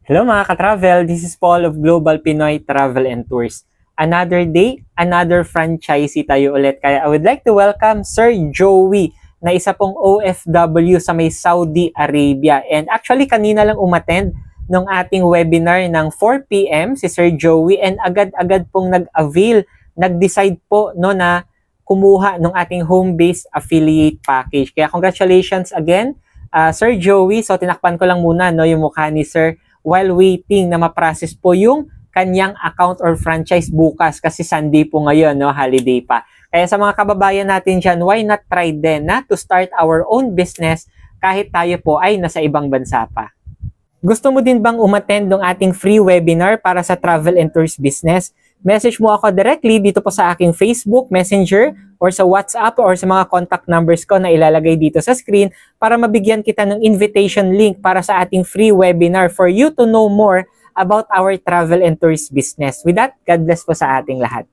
Hello mga ka-travel, this is Paul of Global Pinoy Travel and Tours. Another day, another franchisee tayo ulit. Kaya I would like to welcome Sir Joey na isa pong OFW sa may Saudi Arabia. And actually kanina lang umattend ng ating webinar ng 4 p.m. si Sir Joey and agad-agad pong nag-avail, nag-decide po no, na kumuha ng ating home-based affiliate package. Kaya congratulations again, Sir Joey. So tinakpan ko lang muna no, yung mukha ni Sir while waiting na ma-process po yung kanyang account or franchise bukas kasi Sunday po ngayon, no, holiday pa. Kaya sa mga kababayan natin dyan, why not try din na to start our own business kahit tayo po ay nasa ibang bansa pa. Gusto mo din bang umattend ng ating free webinar para sa travel and tours business? Message mo ako directly dito po sa aking Facebook, Messenger, or sa WhatsApp or sa mga contact numbers ko na ilalagay dito sa screen para mabigyan kita ng invitation link para sa ating free webinar for you to know more about our travel and tours business. With that, God bless po sa ating lahat.